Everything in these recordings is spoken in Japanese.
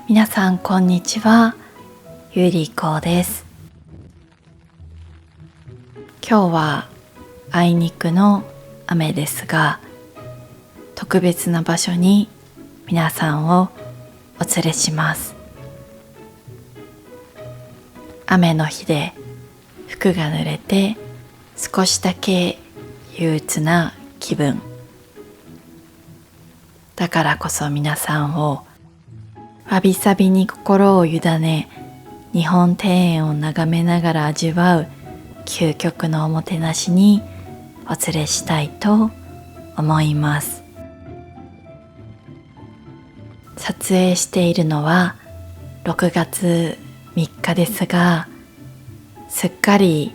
皆さんこんにちは、ゆりこです。今日はあいにくの雨ですが、特別な場所に皆さんをお連れします。雨の日で服が濡れて少しだけ憂鬱な気分。だからこそ皆さんをわびさびに心を委ね、日本庭園を眺めながら味わう究極のおもてなしにお連れしたいと思います。撮影しているのは6月3日ですが、すっかり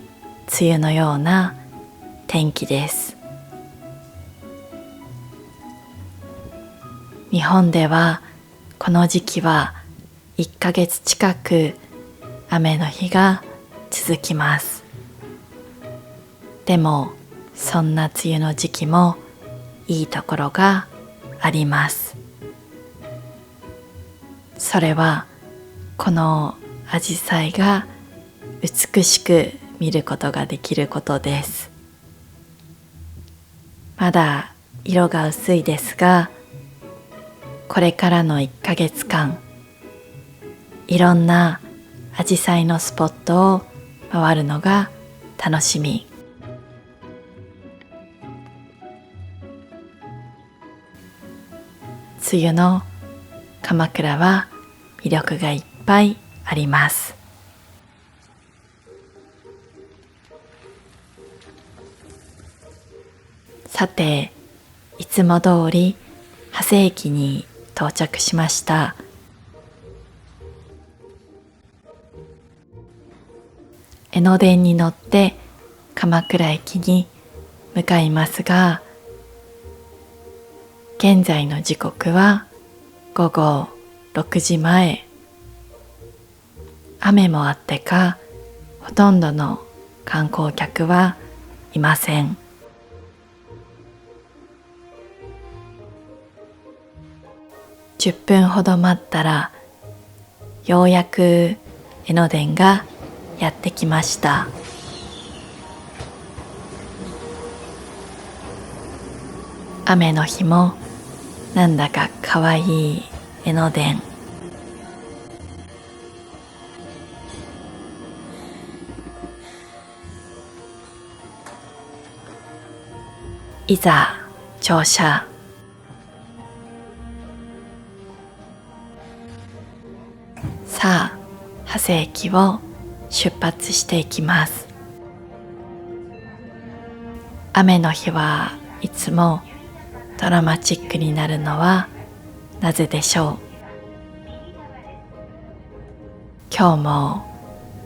梅雨のような天気です。日本ではこの時期は1ヶ月近く雨の日が続きます。でもそんな梅雨の時期もいいところがあります。それはこのアジサイが美しく見ることができることです。まだ色が薄いですが、これからの1ヶ月間、いろんなアジサイのスポットを回るのが楽しみ。梅雨の鎌倉は魅力がいっぱいあります。さて、いつも通り長谷駅に到着しました。江ノ電に乗って鎌倉駅に向かいますが、現在の時刻は午後6時前。雨もあってか、ほとんどの観光客はいません。10分ほど待ったら、ようやく江ノ電がやってきました。雨の日もなんだかかわいい江ノ電。いざ乗車。さあ、長谷駅を出発していきます。雨の日はいつもドラマチックになるのはなぜでしょう。今日も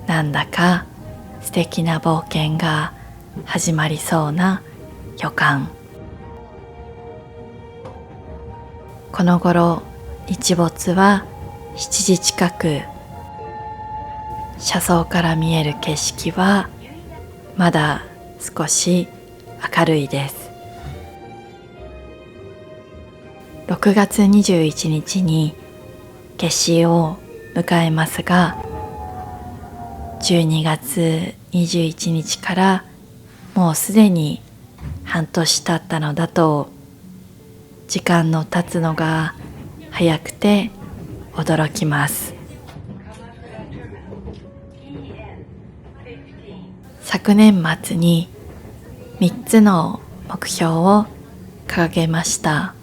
なんだか素敵な冒険が始まりそうな予感。この頃日没は7時近く。車窓から見える景色はまだ少し明るいです。6月21日に夏至を迎えますが、12月21日からもうすでに半年経ったのだと、時間の経つのが早くて驚きます。昨年末に3つの目標を掲げました。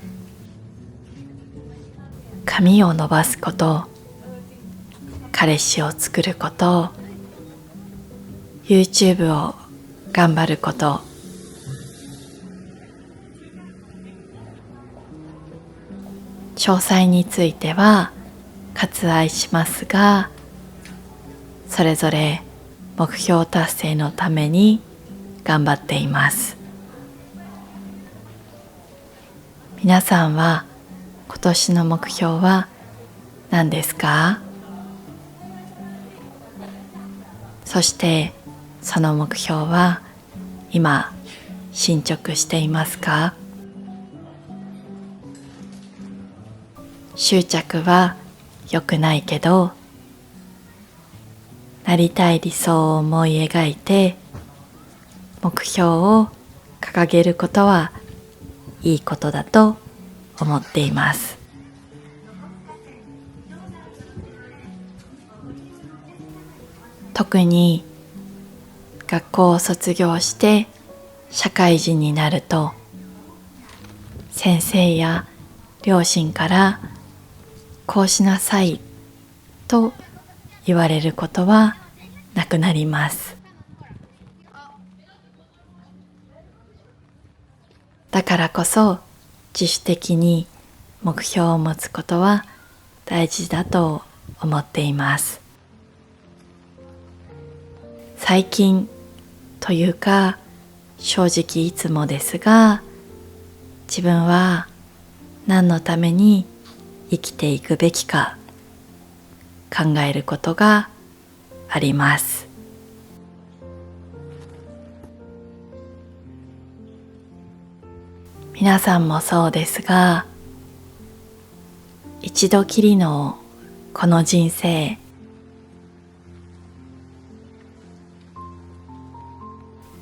髪を伸ばすこと、彼氏を作ること、YouTube を頑張ること。詳細については割愛しますが、それぞれ目標達成のために頑張っています。皆さんは今年の目標は何ですか？そしてその目標は今進捗していますか？執着は良くないけど、なりたい理想を思い描いて目標を掲げることはいいことだと思っています。特に学校を卒業して社会人になると、先生や両親からこうしなさいと言われることはなくなります。だからこそ自主的に目標を持つことは大事だと思っています。最近というか正直いつもですが、自分は何のために生きていくべきか考えることがあります。皆さんもそうですが、一度きりのこの人生、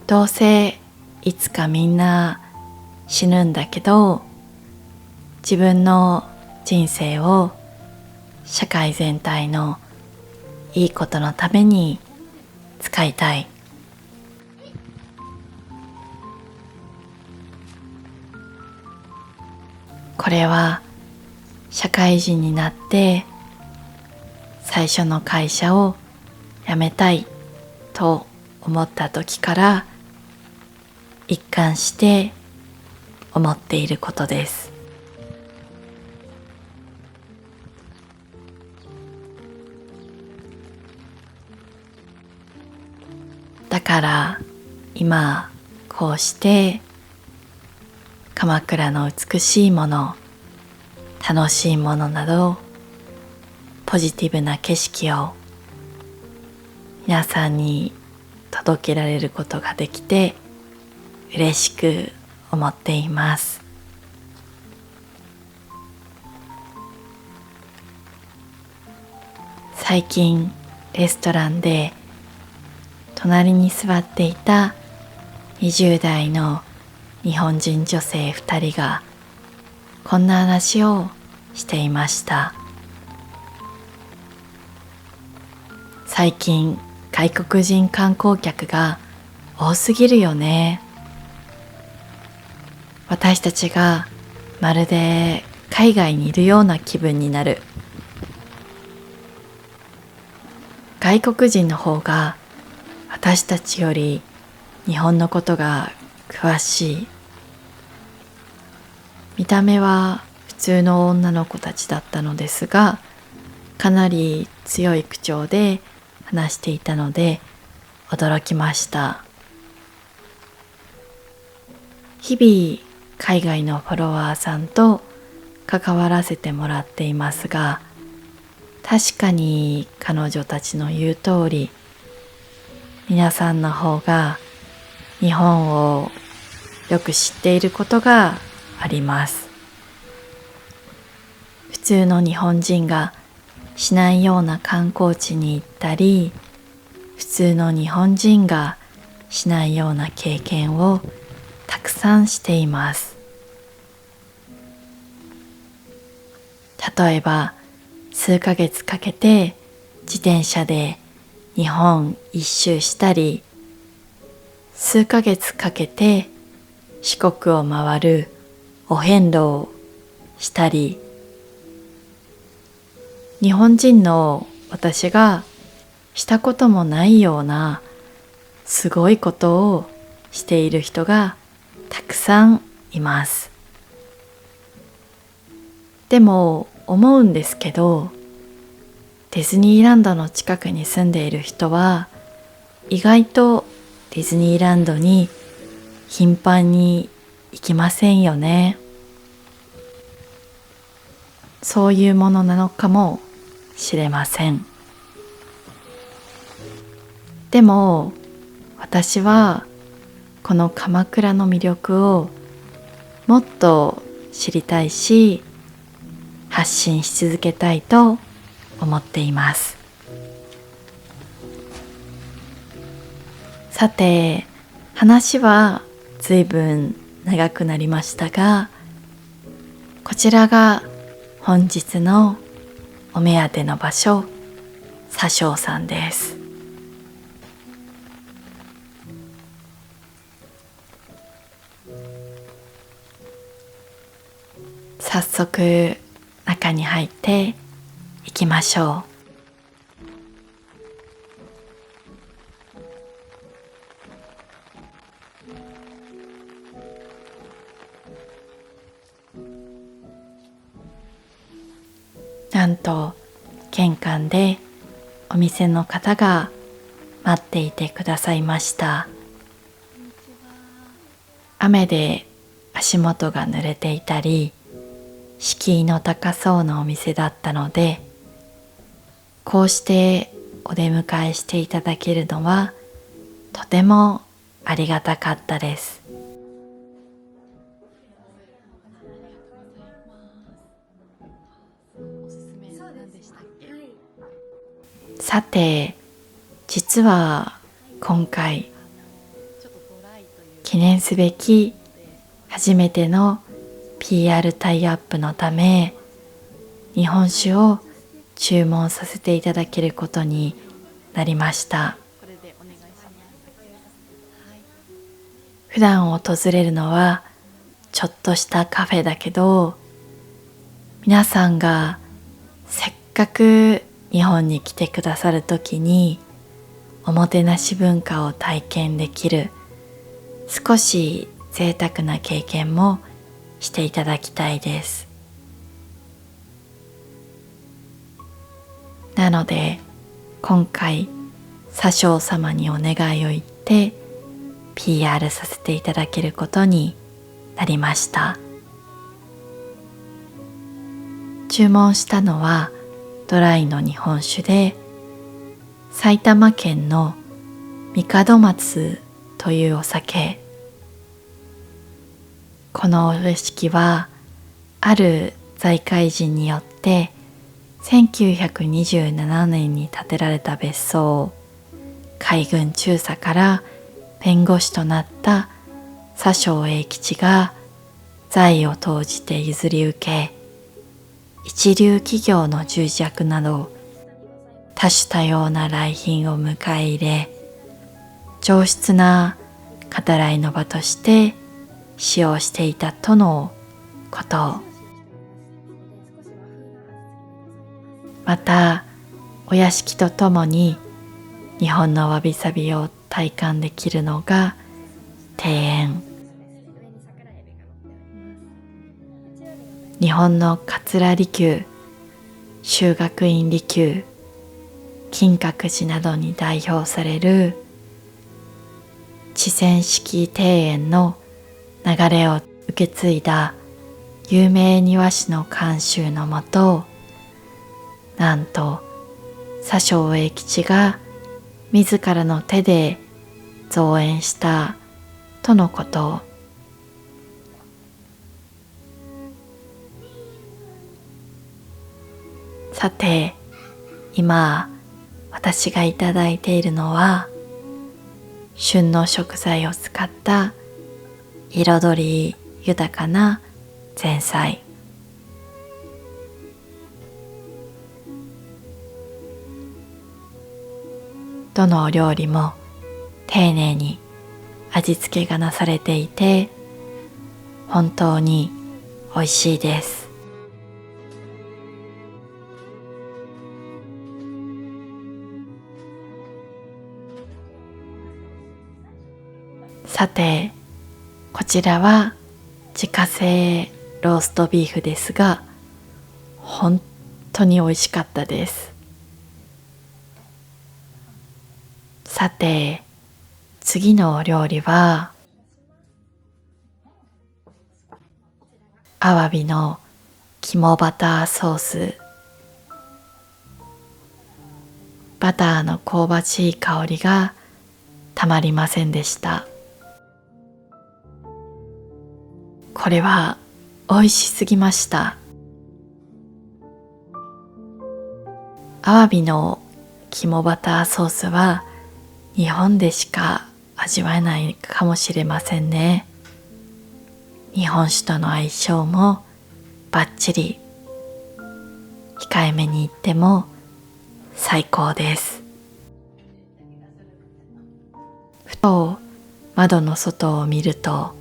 どうせいつかみんな死ぬんだけど、自分の人生を社会全体のいいことのために使いたい。これは社会人になって最初の会社を辞めたいと思った時から一貫して思っていることです。だから今こうして鎌倉の美しいもの、楽しいものなどポジティブな景色を皆さんに届けられることができて嬉しく思っています。最近レストランで隣に座っていた20代の日本人女性2人がこんな話をしていました。最近外国人観光客が多すぎるよね。私たちがまるで海外にいるような気分になる。外国人の方が私たちより日本のことが詳しい。見た目は普通の女の子たちだったのですが、かなり強い口調で話していたので驚きました。日々海外のフォロワーさんと関わらせてもらっていますが、確かに彼女たちの言う通り、皆さんの方が日本をよく知っていることがあります。普通の日本人がしないような観光地に行ったり、普通の日本人がしないような経験をたくさんしています。例えば数ヶ月かけて自転車で日本一周したり、数ヶ月かけて四国を回るお遍路をしたり、日本人の私がしたこともないようなすごいことをしている人がたくさんいます。でも思うんですけど、ディズニーランドの近くに住んでいる人は意外とディズニーランドに頻繁に行きませんよね。そういうものなのかもしれません。でも私はこの鎌倉の魅力をもっと知りたいし、発信し続けたいと思っています。さて、話は随分長くなりましたが、こちらが本日のお目当ての場所、佐生山です。早速中に入っていきましょう。なんと玄関でお店の方が待っていてくださいました。雨で足元が濡れていたり、敷居の高そうなお店だったので、こうしてお出迎えしていただけるのはとてもありがたかったです。さて、実は今回記念すべき初めての PR タイアップのため、日本酒を注文させていただけることになりました。普段訪れるのはちょっとしたカフェだけど、皆さんがせっかく日本に来てくださるときにおもてなし文化を体験できる少し贅沢な経験もしていただきたいです。なので今回佐生様にお願いを言って PR させていただけることになりました。注文したのはドライの日本酒で、埼玉県の帝松というお酒。このお屋敷はある財界人によって1927年に建てられた別荘を海軍中佐から弁護士となった佐生栄吉が財を投じて譲り受け、一流企業の重役など多種多様な来賓を迎え入れ、上質な語らいの場として使用していたとのこと。またお屋敷とともに日本のわびさびを体感できるのが庭園。日本の桂離宮、修学院離宮、金閣寺などに代表される池泉式庭園の流れを受け継いだ有名庭師の監修のもと、なんと佐生栄吉が自らの手で造園したとのこと。さて、今私がいただいているのは旬の食材を使った彩り豊かな前菜。どのお料理も丁寧に味付けがなされていて本当に美味しいです。さて、こちらは自家製ローストビーフですが、本当に美味しかったです。さて、次のお料理はアワビの肝バターソース。バターの香ばしい香りがたまりませんでした。これは美味しすぎました。アワビの肝バターソースは日本でしか味わえないかもしれませんね。日本酒との相性もバッチリ。控えめに言っても最高です。ふと窓の外を見ると、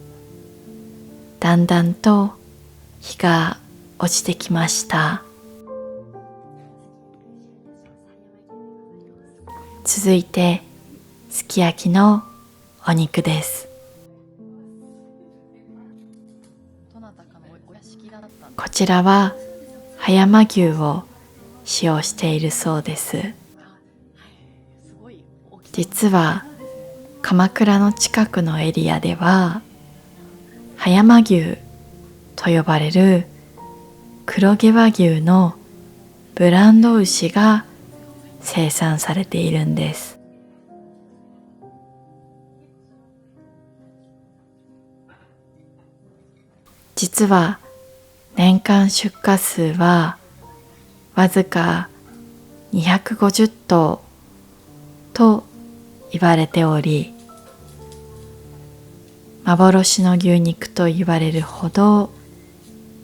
だんだんと日が落ちてきました。続いてすき焼きのお肉です。こちらは葉山牛を使用しているそうです。実は鎌倉の近くのエリアでは葉山牛と呼ばれる黒毛和牛のブランド牛が生産されているんです。実は年間出荷数はわずか250頭と言われており、幻の牛肉と言われるほど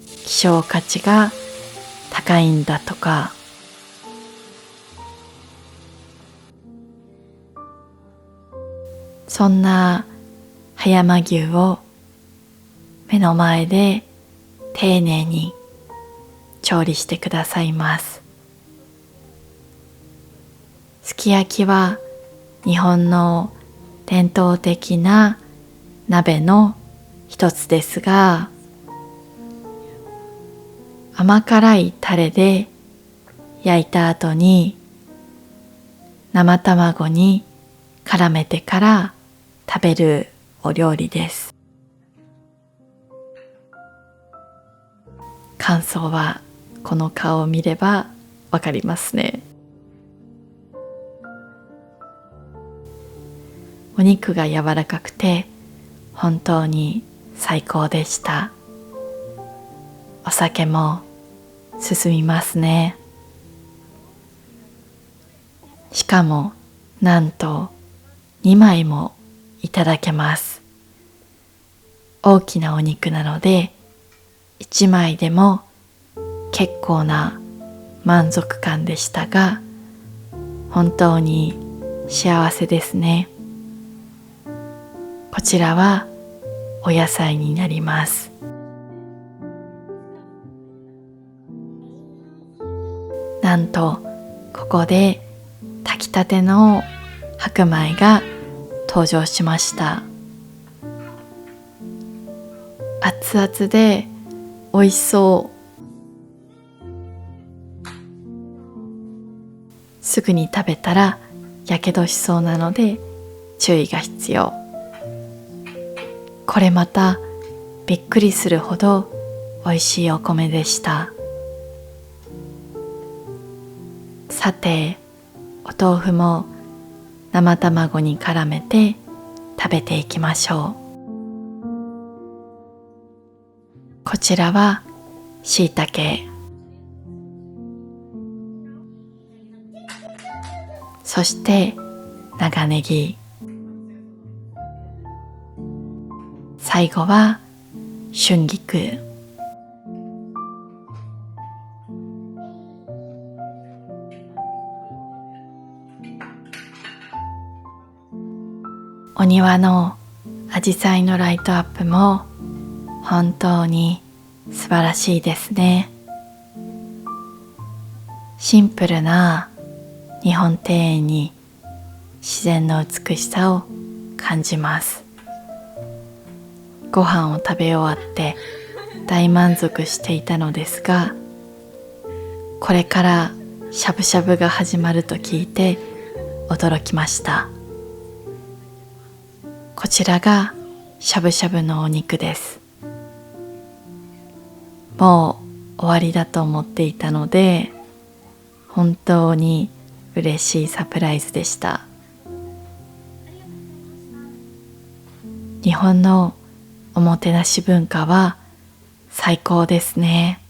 希少価値が高いんだとか。そんな葉山牛を目の前で丁寧に調理してくださいます。すき焼きは日本の伝統的な鍋の一つですが、甘辛いタレで焼いた後に生卵に絡めてから食べるお料理です。感想はこの顔を見ればわかりますね。お肉が柔らかくて本当に最高でした。お酒も進みますね。しかもなんと2枚もいただけます。大きなお肉なので1枚でも結構な満足感でしたが、本当に幸せですね。こちらはお野菜になります。なんとここで炊きたての白米が登場しました。熱々で美味しそう。すぐに食べたらやけどしそうなので注意が必要。これまたびっくりするほど美味しいお米でした。さて、お豆腐も生卵に絡めて食べていきましょう。こちらはしいたけ、そして長ネギ、最後は春菊。お庭のアジサイのライトアップも本当に素晴らしいですね。シンプルな日本庭園に自然の美しさを感じます。ご飯を食べ終わって大満足していたのですが、これからしゃぶしゃぶが始まると聞いて驚きました。こちらがしゃぶしゃぶのお肉です。もう終わりだと思っていたので、本当に嬉しいサプライズでした。日本のおもてなし文化は最高ですね。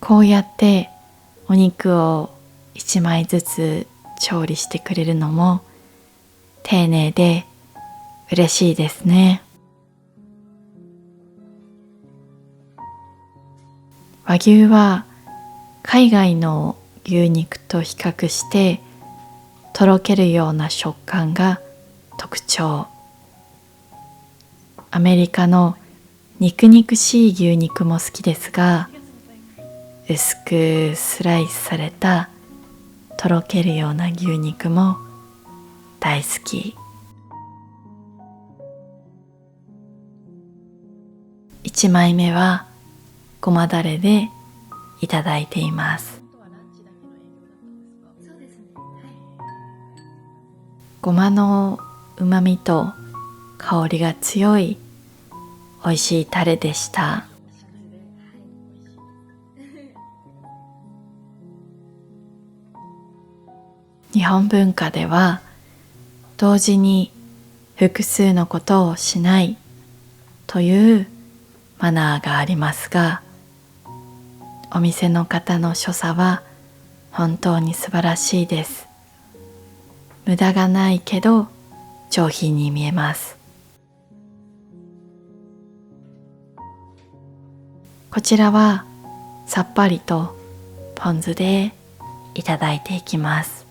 こうやってお肉を1枚ずつ調理してくれるのも丁寧で嬉しいですね。和牛は海外の牛肉と比較してとろけるような食感が特徴。アメリカの肉々しい牛肉も好きですが、薄くスライスされたとろけるような牛肉も大好き。1枚目はごまだれでいただいています。ごまのうまみと香りが強い美味しいタレでした。日本文化では同時に複数のことをしないというマナーがありますが、お店の方の所作は本当に素晴らしいです。無駄がないけど上品に見えます。こちらはさっぱりとポン酢でいただいていきます。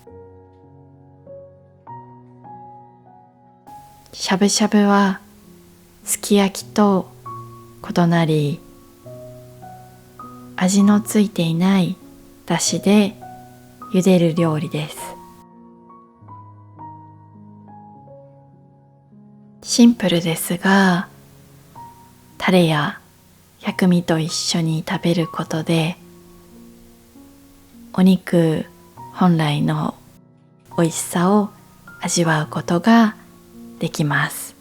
しゃぶしゃぶはすき焼きと異なり、味のついていないだしで茹でる料理です。シンプルですが、タレや薬味と一緒に食べることでお肉本来の美味しさを味わうことができます。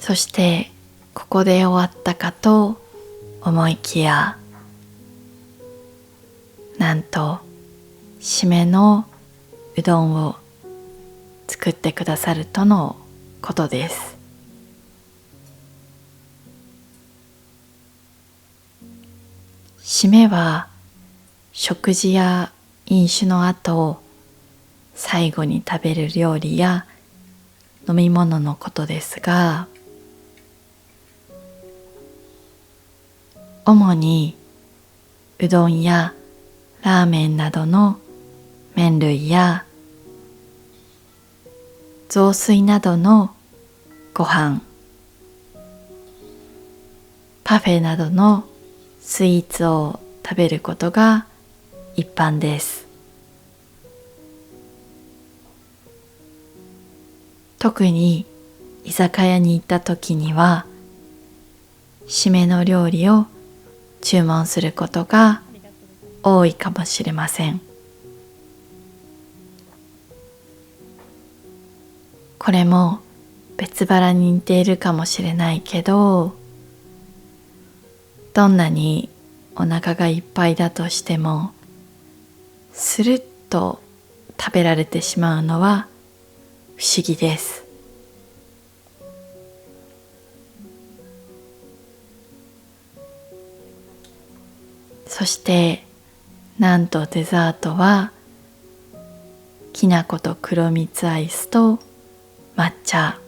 そしてここで終わったかと思いきや、なんと締めのうどんを作ってくださるとのことです。締めは食事や飲酒の後、最後に食べる料理や飲み物のことですが、主にうどんやラーメンなどの麺類や雑炊などのご飯、パフェなどのスイーツを食べることが一般です。特に居酒屋に行った時には締めの料理を注文することが多いかもしれません。これも別腹に似ているかもしれないけど、どんなにお腹がいっぱいだとしてもスルッと食べられてしまうのは不思議です。そしてなんとデザートはきな粉と黒蜜アイスと抹茶。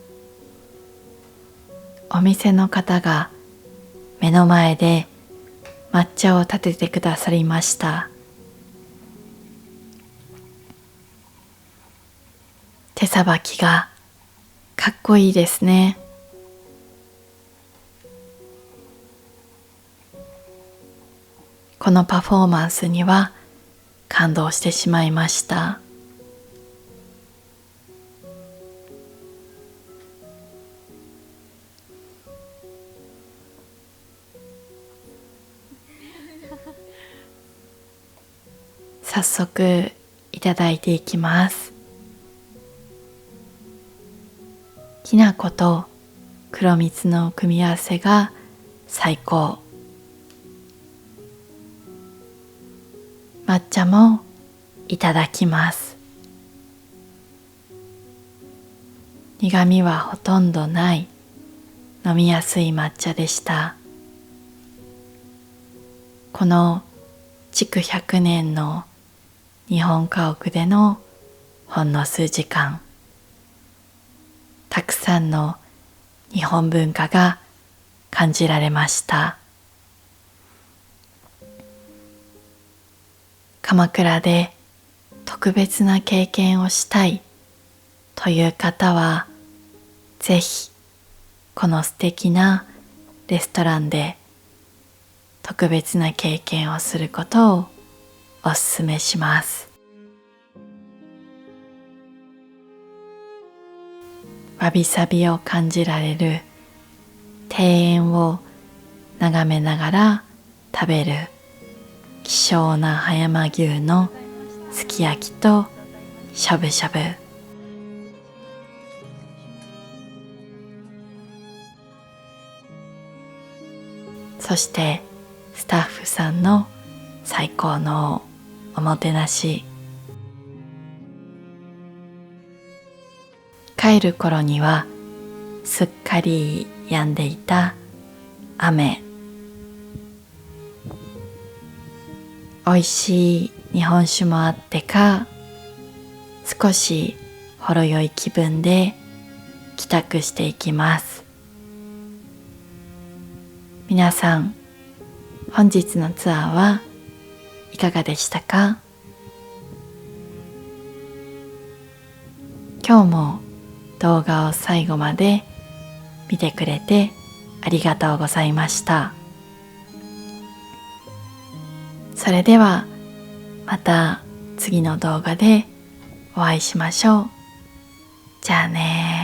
お店の方が目の前で抹茶を立ててくださりました。手さばきがかっこいいですね。このパフォーマンスには感動してしまいました。早速いただいていきます。きな粉と黒蜜の組み合わせが最高。抹茶もいただきます。苦みはほとんどない飲みやすい抹茶でした。この築100年の日本家屋でのほんの数時間、たくさんの日本文化が感じられました。鎌倉で特別な経験をしたいという方は、ぜひこの素敵なレストランで特別な経験をすることをお勧めします。わびさびを感じられる庭園を眺めながら食べる希少な葉山牛のすき焼きとしゃぶしゃぶ、そしてスタッフさんの最高のおもてなし。帰る頃にはすっかり止んでいた雨。美味しい日本酒もあってか、少しほろ酔い気分で帰宅していきます。皆さん、本日のツアーはいかがでしたか？今日も動画を最後まで見てくれてありがとうございました。それではまた次の動画でお会いしましょう。じゃあね。